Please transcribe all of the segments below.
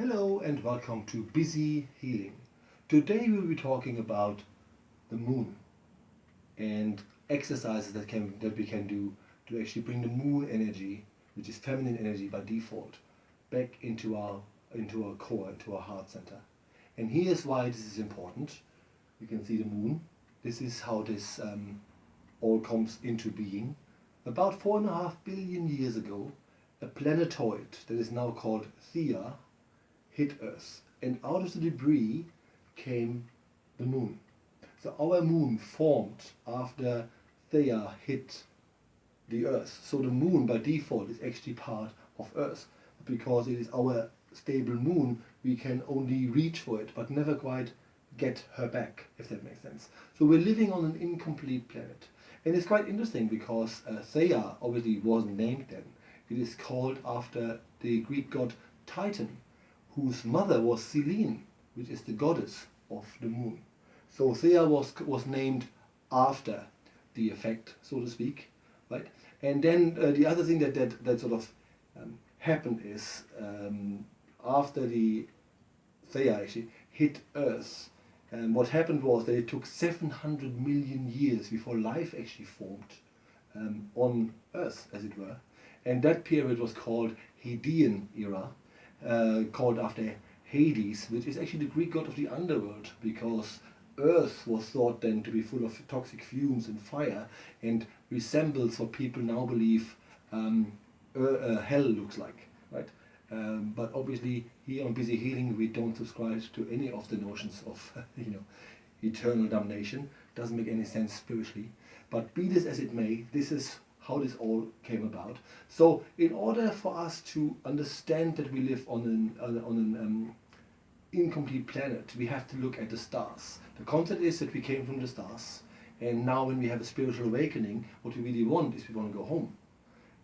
Hello and welcome to Busy Healing. Today we'll be talking about the moon and exercises that we can do to actually bring the moon energy, which is feminine energy by default, back into our core, into our heart center. And here's why this is important. You can see the moon. This is how this all comes into being. About 4.5 billion years ago, a planetoid that is now called Theia hit Earth, and out of the debris came the moon. So our moon formed after Theia hit the Earth. So the moon by default is actually part of Earth. Because it is our stable moon, we can only reach for it, but never quite get her back, if that makes sense. So we're living on an incomplete planet. And it's quite interesting because Theia obviously wasn't named then. It is called after the Greek god Titan, whose mother was Selene, which is the goddess of the moon. So Theia was named after the effect, so to speak, right? And then the other thing that sort of happened is after the Theia actually hit Earth, what happened was that it took 700 million years before life actually formed on Earth, as it were. And that period was called Hadean era, called after Hades, which is actually the Greek god of the underworld, because Earth was thought then to be full of toxic fumes and fire, and resembles what people now believe hell looks like, right? But obviously here on Busy Healing we don't subscribe to any of the notions of eternal damnation. Doesn't make any sense spiritually. But be this as it may, this is how this all came about. So in order for us to understand that we live on an incomplete planet, we have to look at the stars. The concept is that we came from the stars, and now when we have a spiritual awakening, what we really want is we want to go home.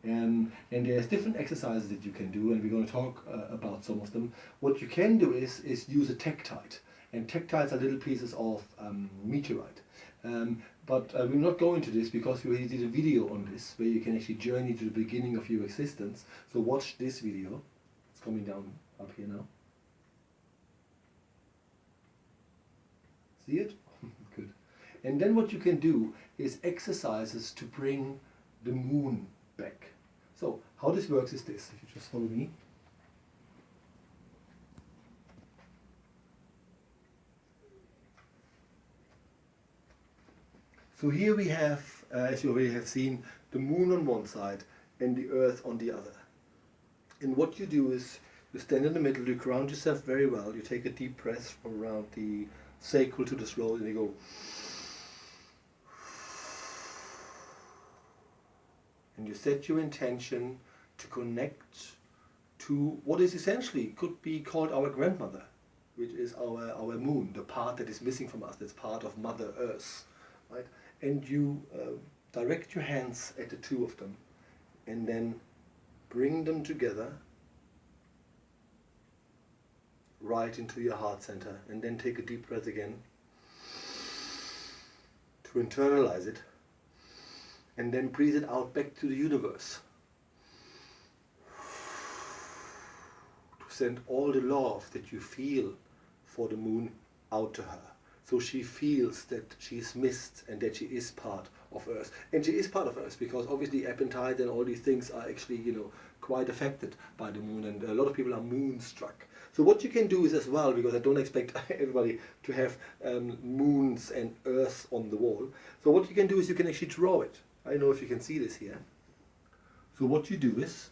And there's different exercises that you can do, and we're going to talk about some of them. What you can do is use a tektite, and tektites are little pieces of meteorite. But we're not going to this because we already did a video on this where you can actually journey to the beginning of your existence. So watch this video. It's coming down up here now. See it? Good. And then what you can do is exercises to bring the moon back. So how this works is this, if you just follow me. So here we have, as you already have seen, the moon on one side and the earth on the other. And what you do is you stand in the middle, you ground yourself very well, you take a deep breath from around the sacral to the throat, and you go. And you set your intention to connect to what is essentially could be called our grandmother, which is our moon, the part that is missing from us, that's part of Mother Earth, right? And you direct your hands at the two of them, and then bring them together right into your heart center, and then take a deep breath again to internalize it, and then breathe it out back to the universe to send all the love that you feel for the moon out to her. So she feels that she's missed and that she is part of Earth. And she is part of Earth because obviously appetite and all these things are actually, quite affected by the moon, and a lot of people are moonstruck. So what you can do is as well, because I don't expect everybody to have moons and Earth on the wall. So what you can do is you can actually draw it. I don't know if you can see this here. So what you do is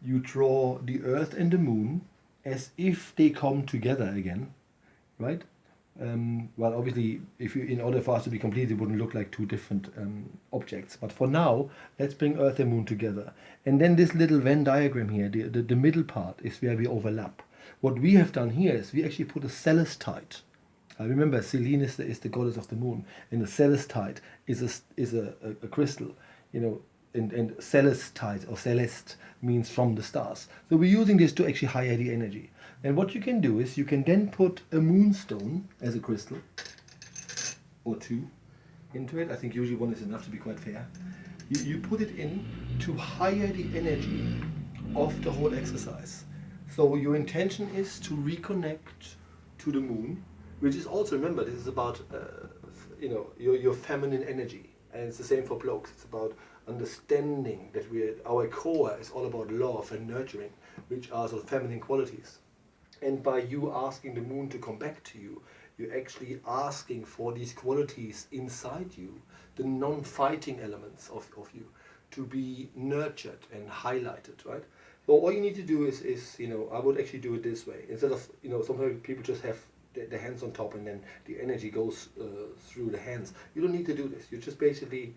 you draw the Earth and the moon as if they come together again, right? Well, obviously, in order for us to be complete, it wouldn't look like two different objects. But for now, let's bring Earth and Moon together. And then this little Venn diagram here, the middle part is where we overlap. What we have done here is we actually put a celestite. Remember, Selene is the goddess of the moon, and the celestite is a crystal, and celestite or celeste means from the stars. So we're using this to actually higher the energy. And what you can do is you can then put a moonstone as a crystal, or two, into it. I think usually one is enough to be quite fair. You put it in to higher the energy of the whole exercise. So your intention is to reconnect to the moon, which is also, remember, this is about your feminine energy, and it's the same for blokes. It's about understanding that our core is all about love and nurturing, which are sort of feminine qualities. And by you asking the moon to come back to you, you're actually asking for these qualities inside you, the non-fighting elements of you, to be nurtured and highlighted, right? So all you need to do is I would actually do it this way. Instead of, sometimes people just have the hands on top and then the energy goes through the hands. You don't need to do this. You just basically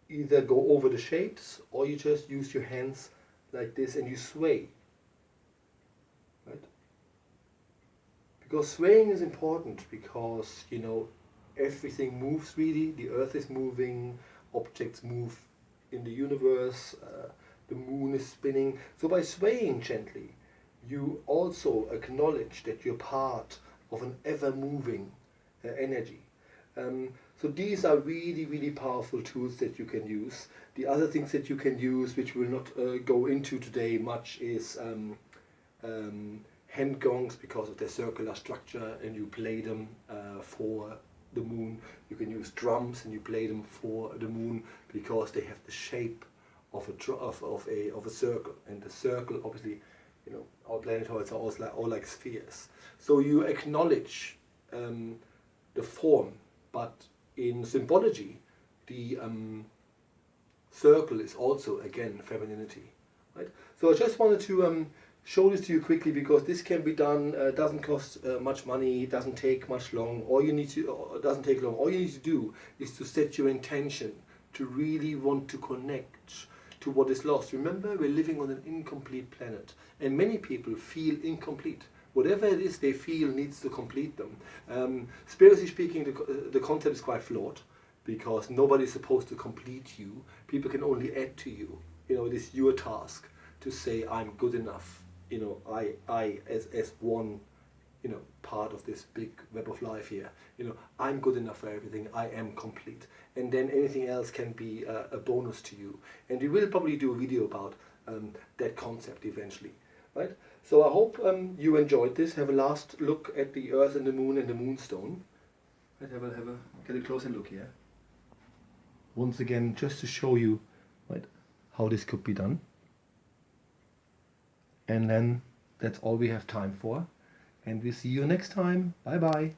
either go over the shapes or you just use your hands like this and you sway. Right? Because swaying is important because, everything moves really. The earth is moving, objects move in the universe, the moon is spinning. So by swaying gently, you also acknowledge that you're part of an ever-moving energy. So these are really, really powerful tools that you can use. The other things that you can use, which we'll not go into today much, is hand gongs because of their circular structure, and you play them for the moon. You can use drums and you play them for the moon because they have the shape of a circle, and the circle, obviously, our planetoids are all like spheres. So you acknowledge the form, but in symbology, the circle is also, again, femininity, right? So I just wanted to show this to you quickly because this can be done. Doesn't cost much money. Doesn't take much long. Doesn't take long. All you need to do is to set your intention to really want to connect to what is lost. Remember, we're living on an incomplete planet, and many people feel incomplete. Whatever it is they feel needs to complete them. Spiritually speaking, the concept is quite flawed because nobody is supposed to complete you. People can only add to you. It is your task to say, I'm good enough. I as one, part of this big web of life here. I'm good enough for everything. I am complete. And then anything else can be a bonus to you. And we will probably do a video about that concept eventually, right? So I hope you enjoyed this. Have a last look at the Earth and the Moon and the Moonstone. Right, get a closer look here. Once again, just to show you, right, how this could be done. And then that's all we have time for. And we'll see you next time. Bye bye.